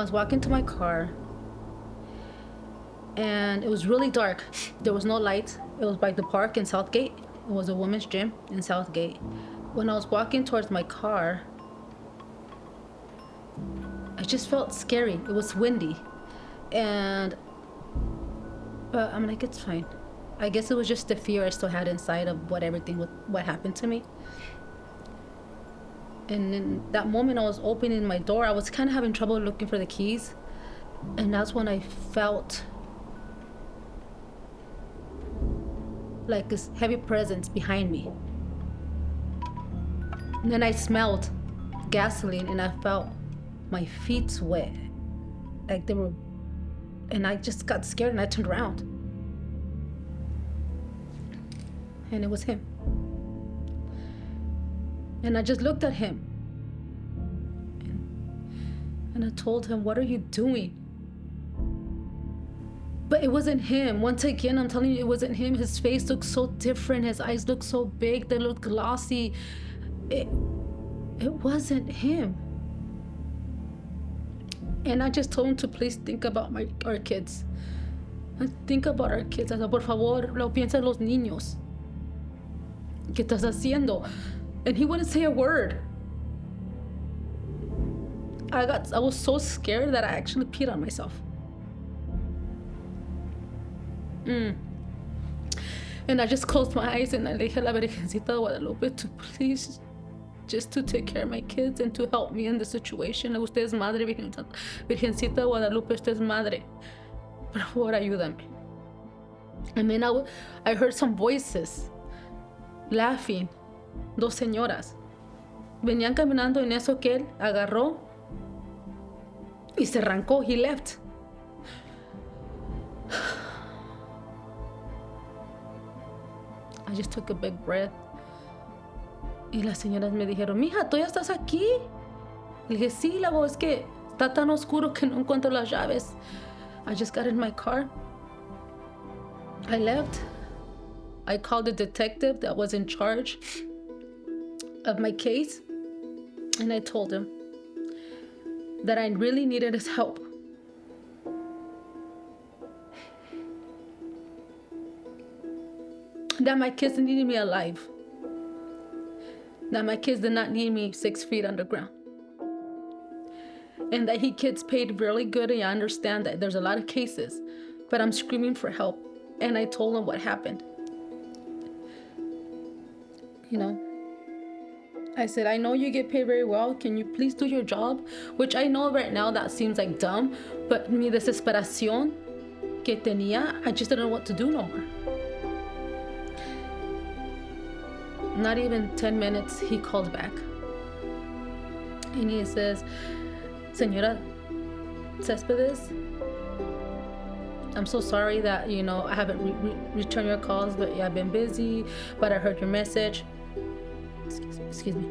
was walking to my car, and it was really dark. There was no light. It was by the park in Southgate. It was a women's gym in Southgate. When I was walking towards my car, I just felt scary. It was windy. But I'm like, it's fine. I guess it was just the fear I still had inside of what happened to me. And in that moment I was opening my door, I was kind of having trouble looking for the keys. And that's when I felt like this heavy presence behind me. And then I smelled gasoline and I felt my feet wet. Like they were, and I just got scared and I turned around. And it was him. And I just looked at him. And I told him, "What are you doing?" But it wasn't him. Once again, I'm telling you, it wasn't him. His face looked so different. His eyes looked so big. They looked glossy. It wasn't him. And I just told him to please think about our kids. Think about our kids. I said, por favor, lo piensa en los niños. ¿Qué estás haciendo? And he wouldn't say a word. I was so scared that I actually peed on myself. And I just closed my eyes and I le dije a la Virgencita de Guadalupe to please, just to take care of my kids and to help me in the situation. Usted es madre, Virgencita de Guadalupe, usted es madre. Por favor, ayúdame. And then I heard some voices laughing. Dos señoras. Venían caminando en eso que él agarró y se arrancó. He left. I just took a big breath. Y las señoras me dijeron, mija, ¿tú ya estás aquí? Le dije, sí, la voz es que está tan oscuro que no encuentro las llaves. I just got in my car. I left. I called the detective that was in charge of my case. And I told him that I really needed his help. That my kids needed me alive. That my kids did not need me 6 feet underground. And that he gets paid really good, and I understand that there's a lot of cases, but I'm screaming for help. And I told him what happened. You know, I said, I know you get paid very well. Can you please do your job? Which I know right now that seems like dumb, but mi desesperación que tenía, I just didn't know what to do no more. Not even 10 minutes, he called back. And he says, Señora Céspedes, I'm so sorry that, I haven't returned your calls, but I've been busy, but I heard your message. Excuse me.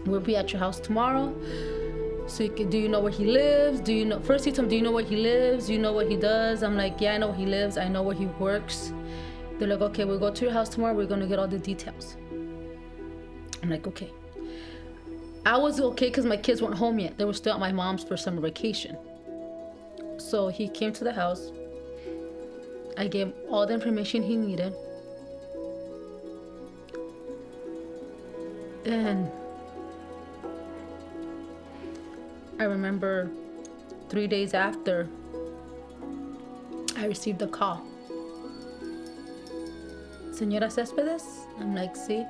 We'll be at your house tomorrow. So do you know where he lives? First he told me, do you know where he lives? Do you know what he does? I'm like, yeah, I know where he lives. I know where he works. They're like, okay, we'll go to your house tomorrow. We're going to get all the details. I'm like, okay. I was okay because my kids weren't home yet. They were still at my mom's for summer vacation. So he came to the house. I gave him all the information he needed. And I remember 3 days after, I received a call. Señora Céspedes? I'm like, sí.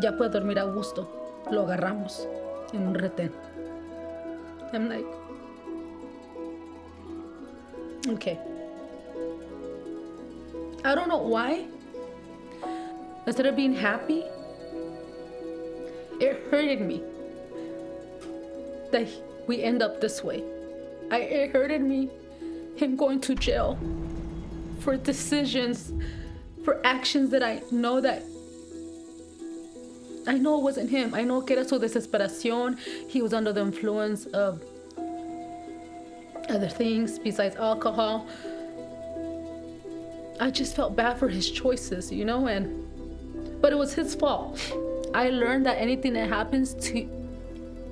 Ya puede dormir a gusto. Lo agarramos en un retén. I'm like, okay. I don't know why. Instead of being happy, it hurted me that we end up this way. It hurted me, him going to jail for decisions, for actions that I know it wasn't him. I know que era su desesperación. He was under the influence of other things besides alcohol. I just felt bad for his choices, but it was his fault. I learned that anything that happens to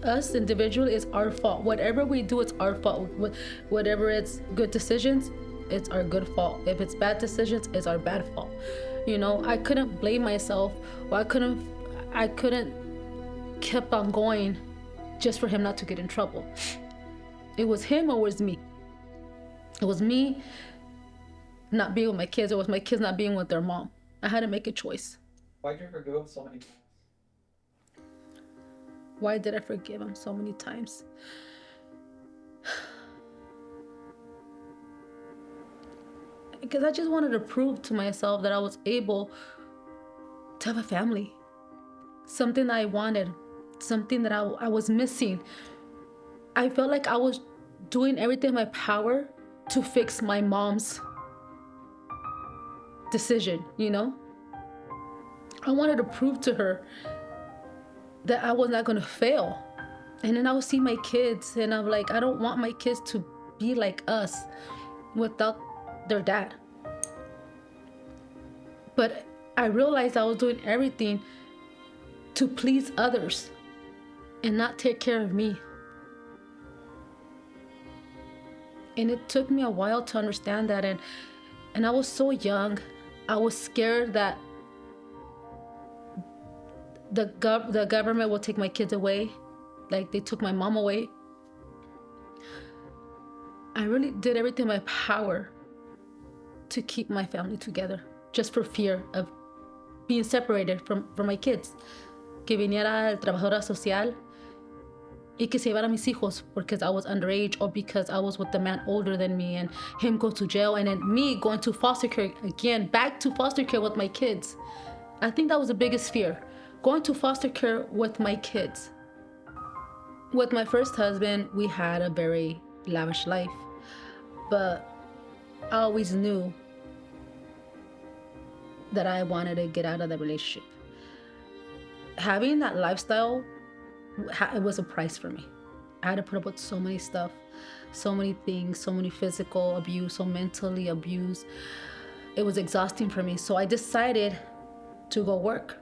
us individually, it's our fault. Whatever we do, it's our fault. Whatever it's good decisions, it's our good fault. If it's bad decisions, it's our bad fault. I couldn't blame myself, or I couldn't keep on going just for him not to get in trouble. It was him or it was me. It was me not being with my kids. It was my kids not being with their mom. I had to make a choice. Why did you forgive him so many times? Why did I forgive him so many times? Because I just wanted to prove to myself that I was able to have a family. Something that I wanted. Something that I was missing. I felt like I was doing everything in my power to fix my mom's decision, I wanted to prove to her that I was not going to fail. And then I would see my kids and I'm like, I don't want my kids to be like us without their dad. But I realized I was doing everything to please others and not take care of me. And it took me a while to understand that. And I was so young. I was scared that the government will take my kids away, like they took my mom away. I really did everything in my power to keep my family together, just for fear of being separated from my kids. Que viniera el trabajador social y que se llevara a mis hijos because I was underage, or because I was with the man older than me and him go to jail, and then me going to foster care again, back to foster care with my kids. I think that was the biggest fear, going to foster care with my kids. With my first husband, we had a very lavish life, but I always knew that I wanted to get out of the relationship. Having that lifestyle, it was a price for me. I had to put up with so many stuff, so many things, so many physical abuse, so mentally abused. It was exhausting for me. So I decided to go work.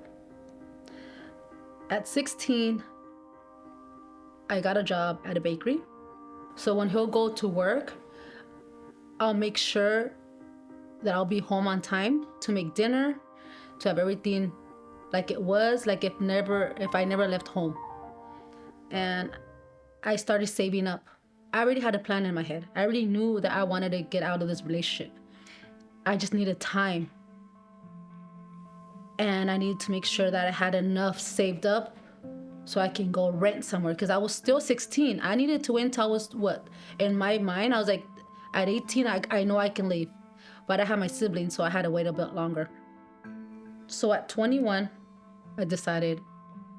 At 16, I got a job at a bakery. So when he'll go to work, I'll make sure that I'll be home on time to make dinner, to have everything like it was, like if I never left home. And I started saving up. I already had a plan in my head. I already knew that I wanted to get out of this relationship. I just needed time. And I needed to make sure that I had enough saved up so I can go rent somewhere, because I was still 16. I needed to wait until I was, in my mind, I was like, at 18, I know I can leave. But I had my siblings, so I had to wait a bit longer. So at 21, I decided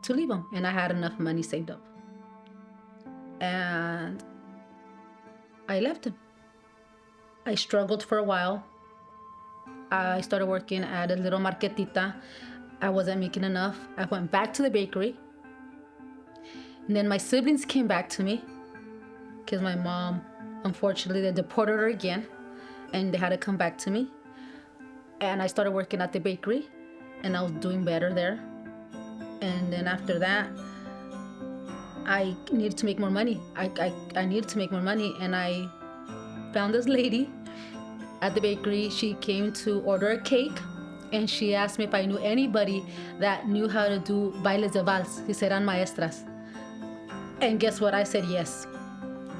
to leave him, and I had enough money saved up. And I left him. I struggled for a while. I started working at a little marketita. I wasn't making enough. I went back to the bakery. And then my siblings came back to me because my mom, unfortunately, they deported her again, and they had to come back to me. And I started working at the bakery, and I was doing better there. And then after that, I needed to make more money. I needed to make more money, and I found this lady at the bakery. She came to order a cake, and she asked me if I knew anybody that knew how to do bailes de vals. He said, eran maestras. And guess what? I said yes.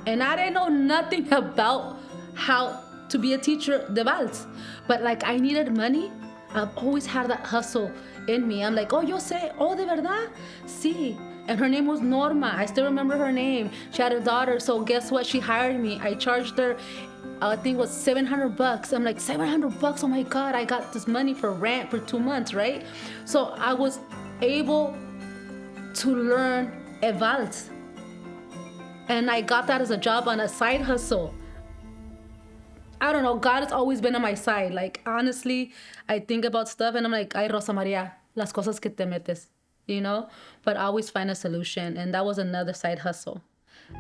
And I didn't know nothing about how to be a teacher de vals. But like, I needed money. I've always had that hustle in me. I'm like, oh, yo sé, oh, de verdad? Sí. And her name was Norma. I still remember her name. She had a daughter. So guess what? She hired me. I charged her, I think it was $700. I'm like, $700? Oh my God, I got this money for rent for 2 months, right? So I was able to learn a vals. And I got that as a job on a side hustle. I don't know, God has always been on my side. Like, honestly, I think about stuff and I'm like, ay, Rosa Maria, las cosas que te metes, But I always find a solution. And that was another side hustle.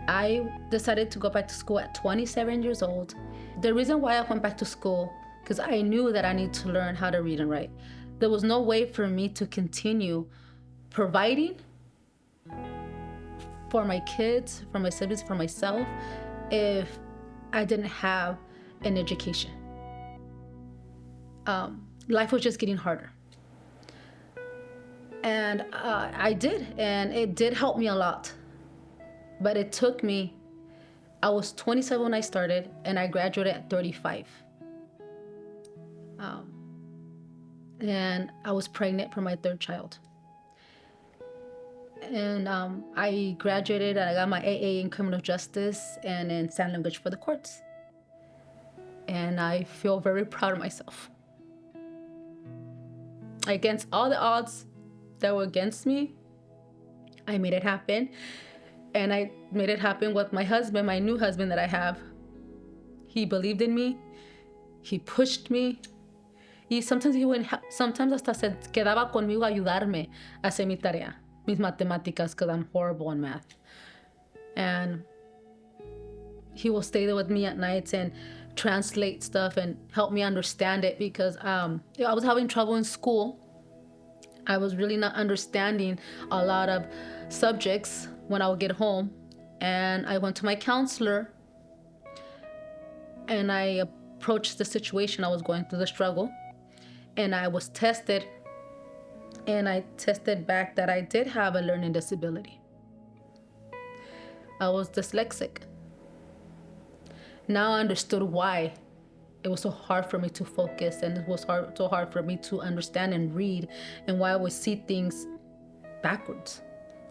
I decided to go back to school at 27 years old. The reason why I went back to school, because I knew that I need to learn how to read and write. There was no way for me to continue providing for my kids, for my siblings, for myself, if I didn't have an education. Life was just getting harder. And I did, and it did help me a lot. But it took me, I was 27 when I started, and I graduated at 35. And I was pregnant for my third child. And I graduated, and I got my AA in criminal justice and in sign language for the courts. And I feel very proud of myself. Against all the odds that were against me, I made it happen. And I made it happen with my husband, my new husband that I have. He believed in me. He pushed me. Y sometimes hasta se quedaba conmigo a ayudarme a hacer mi tarea, mis matemáticas, because I'm horrible in math. And he will stay there with me at nights and translate stuff and help me understand it, because I was having trouble in school. I was really not understanding a lot of subjects when I would get home. And I went to my counselor and I approached the situation I was going through, the struggle. And I was tested, and I tested back that I did have a learning disability. I was dyslexic. Now I understood why it was so hard for me to focus, and it was so hard for me to understand and read, and why I would see things backwards.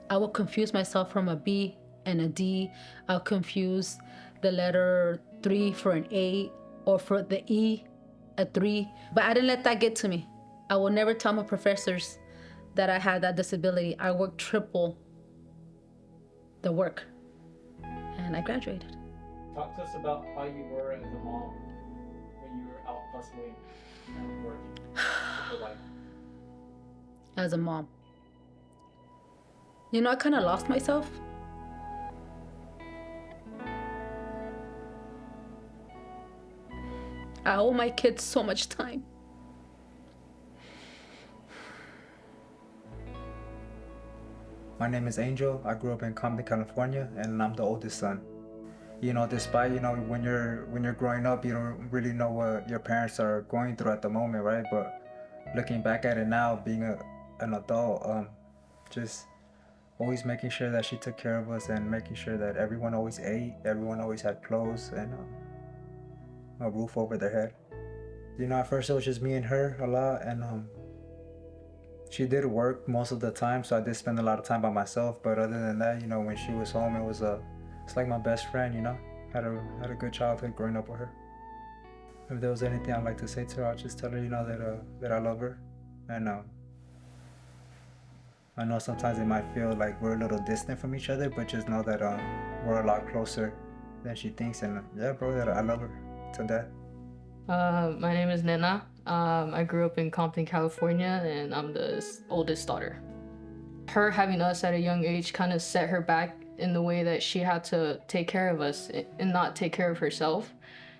I would confuse myself from a B and a D. I'll confuse the letter 3 for an A, or for the E, a 3. But I didn't let that get to me. I will never tell my professors that I had that disability. I worked triple the work, and I graduated. Talk to us about how you were as a mom when you were out hustling and working with your life. As a mom, I kind of lost myself. I owe my kids so much time. My name is Angel. I grew up in Compton, California, and I'm the oldest son. Despite, when you're growing up, you don't really know what your parents are going through at the moment, right? But looking back at it now, being an adult, just always making sure that she took care of us, and making sure that everyone always ate, everyone always had clothes, and a roof over their head. At first it was just me and her a lot, and she did work most of the time, so I did spend a lot of time by myself. But other than that, when she was home, it's like my best friend. Had a good childhood growing up with her. If there was anything I'd like to say to her, I'd just tell her, that I love her, and I know sometimes it might feel like we're a little distant from each other, but just know that we're a lot closer than she thinks. And yeah, bro, that I love her to death. My name is Nena. I grew up in Compton, California, and I'm the oldest daughter. Her having us at a young age kind of set her back in the way that she had to take care of us and not take care of herself.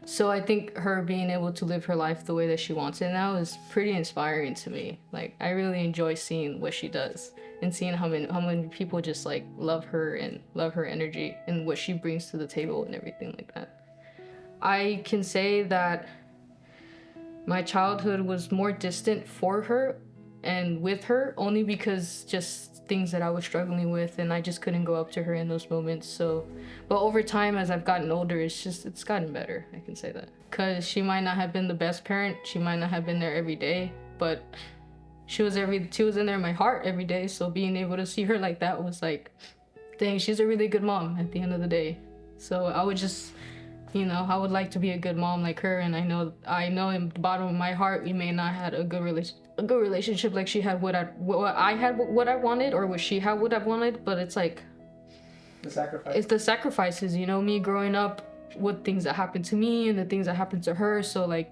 So I think her being able to live her life the way that she wants it now is pretty inspiring to me. Like, I really enjoy seeing what she does and seeing how many people just like love her and love her energy and what she brings to the table and everything like that. I can say that my childhood was more distant for her and with her, only because just things that I was struggling with, and I just couldn't go up to her in those moments. But over time, as I've gotten older, it's gotten better. I can say that, because she might not have been the best parent, she might not have been there every day, but she was in there in my heart every day. So being able to see her like that was like, dang, she's a really good mom at the end of the day. So I would just, I would like to be a good mom like her, and I know in the bottom of my heart we may not have had a good relationship like she had what I had what I wanted, or what she had what I wanted, but it's like it's the sacrifices, me growing up with things that happened to me and the things that happened to her. So like,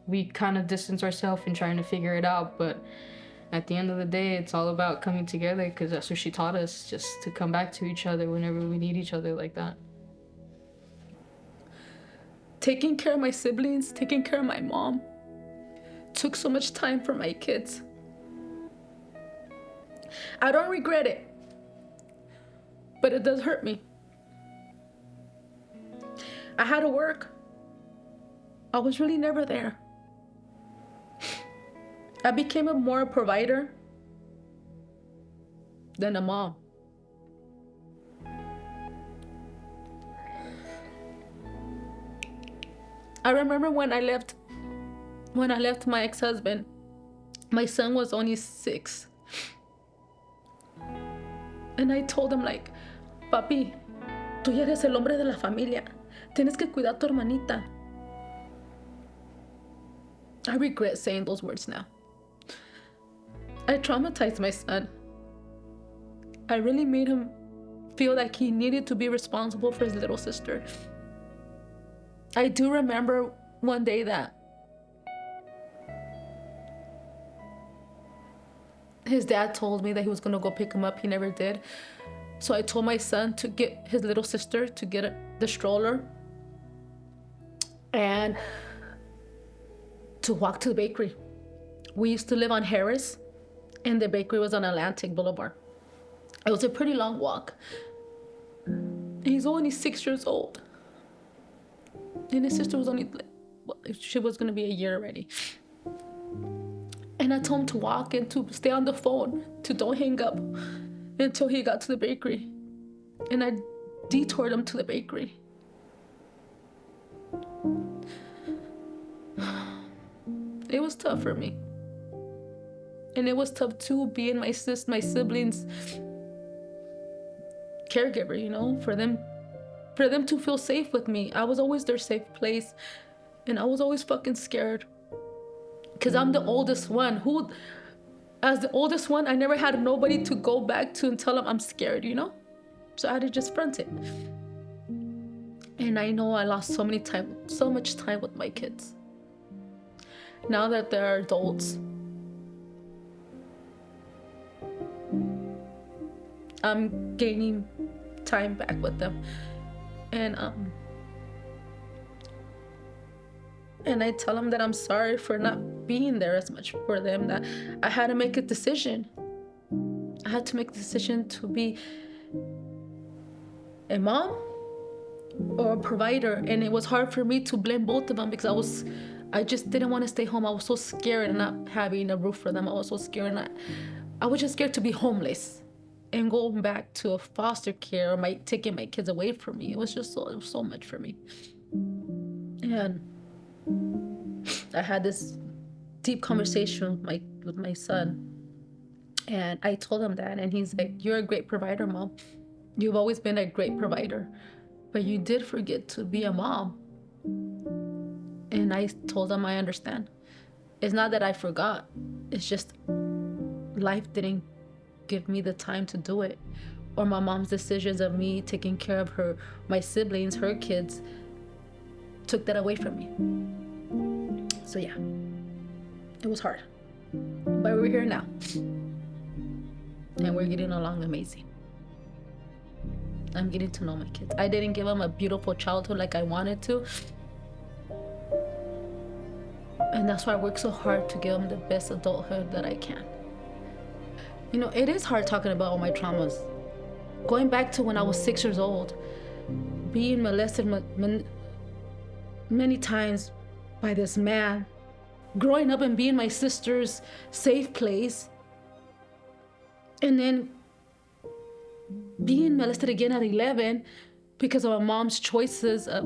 we kind of distance ourselves and trying to figure it out, but at the end of the day, it's all about coming together, because that's what she taught us, just to come back to each other whenever we need each other like that. Taking care of my siblings, taking care of my mom, took so much time for my kids. I don't regret it, but it does hurt me. I had to work. I was really never there. I became a more provider than a mom. I remember when I left my ex-husband, my son was only 6. And I told him like, papi, tú ya eres el hombre de la familia. Tienes que cuidar a tu hermanita. I regret saying those words now. I traumatized my son. I really made him feel like he needed to be responsible for his little sister. I do remember one day that his dad told me that he was gonna go pick him up. He never did. So I told my son to get his little sister to get the stroller and to walk to the bakery. We used to live on Harris, and the bakery was on Atlantic Boulevard. It was a pretty long walk. He's only 6 years old. And his sister was only, she was gonna be a year already. And I told him to walk and to stay on the phone, to don't hang up until he got to the bakery. And I detoured him to the bakery. It was tough for me. And it was tough too, being my siblings' caregiver, you know, for them to feel safe with me. I was always their safe place, and I was always fucking scared. Because I'm the oldest one. As the oldest one, I never had nobody to go back to and tell them I'm scared, you know? So I had to just front it. And I know I lost so much time with my kids. Now that they're adults, I'm gaining time back with them. And I tell them that I'm sorry for not being there as much for them, that I had to make a decision. I had to make the decision to be a mom or a provider. And it was hard for me to blame both of them because I just didn't want to stay home. I was so scared of not having a roof for them. I was so scared. I was just scared to be homeless and going back to a foster care or taking my kids away from me. It was so much for me. And I had this deep conversation with my son. And I told him that, and he's like, "You're a great provider, Mom. You've always been a great provider, but you did forget to be a mom." And I told him, I understand. It's not that I forgot. It's just life didn't give me the time to do it. Or my mom's decisions of me taking care of my siblings, her kids, took that away from me. So yeah, it was hard. But we're here now. And we're getting along amazing. I'm getting to know my kids. I didn't give them a beautiful childhood like I wanted to. And that's why I work so hard to give them the best adulthood that I can. You know, it is hard talking about all my traumas. Going back to when I was 6 years old, being molested many times by this man, growing up and being my sister's safe place, and then being molested again at 11 because of my mom's choices of,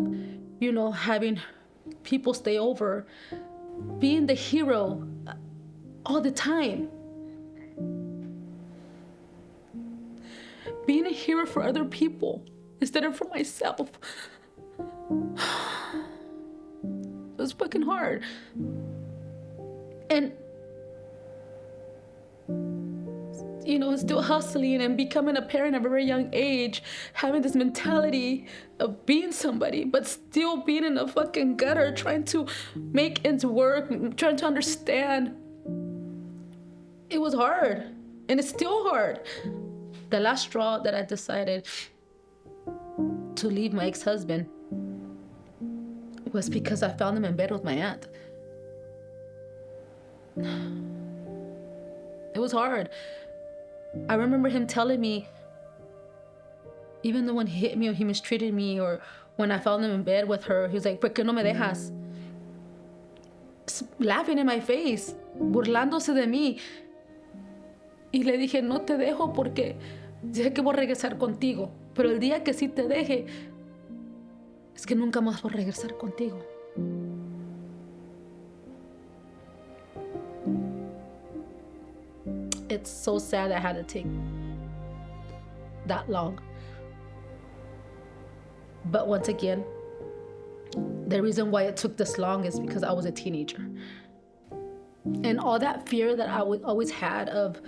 you know, having people stay over, being the hero all the time. Being a hero for other people instead of for myself. It was fucking hard. And, you know, still hustling and becoming a parent at a very young age, having this mentality of being somebody, but still being in a fucking gutter, trying to make ends work, trying to understand. It was hard, and it's still hard. The last straw that I decided to leave my ex-husband was because I found him in bed with my aunt. It was hard. I remember him telling me Even though when he hit me or he mistreated me, or when I found him in bed with her, he was like, ¿por qué no me dejas? Laughing in my face, burlándose de mí. Y le dije, no te dejo porque sé que voy a regresar contigo. Pero el día que sí te deje, es que nunca más voy a regresar contigo. It's so sad I had to take that long. But once again, the reason why it took this long is because I was a teenager. And all that fear that I always had of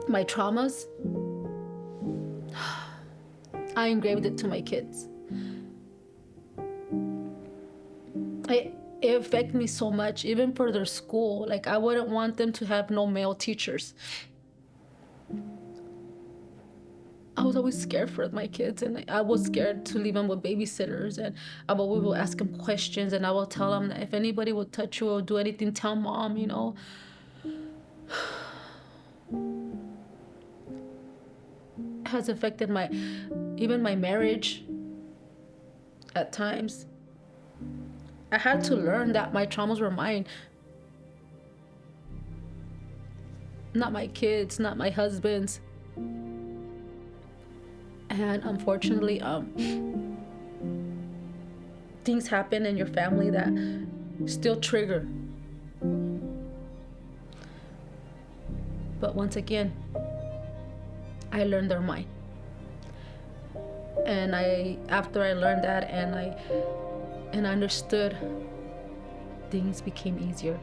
my traumas, I engraved it to my kids. It affected me so much, even for their school. Like, I wouldn't want them to have no male teachers. I was always scared for my kids, and I was scared to leave them with babysitters, and we will ask them questions, and I will tell them that if anybody will touch you or do anything, tell mom, you know. It has affected even my marriage at times. I had to learn that my traumas were mine. Not my kids, not my husband's. And unfortunately, things happen in your family that still trigger. But once again, I learned they're mine. And after I learned that and I understood, things became easier.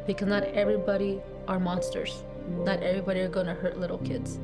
Because not everybody are monsters. Not everybody are gonna hurt little kids.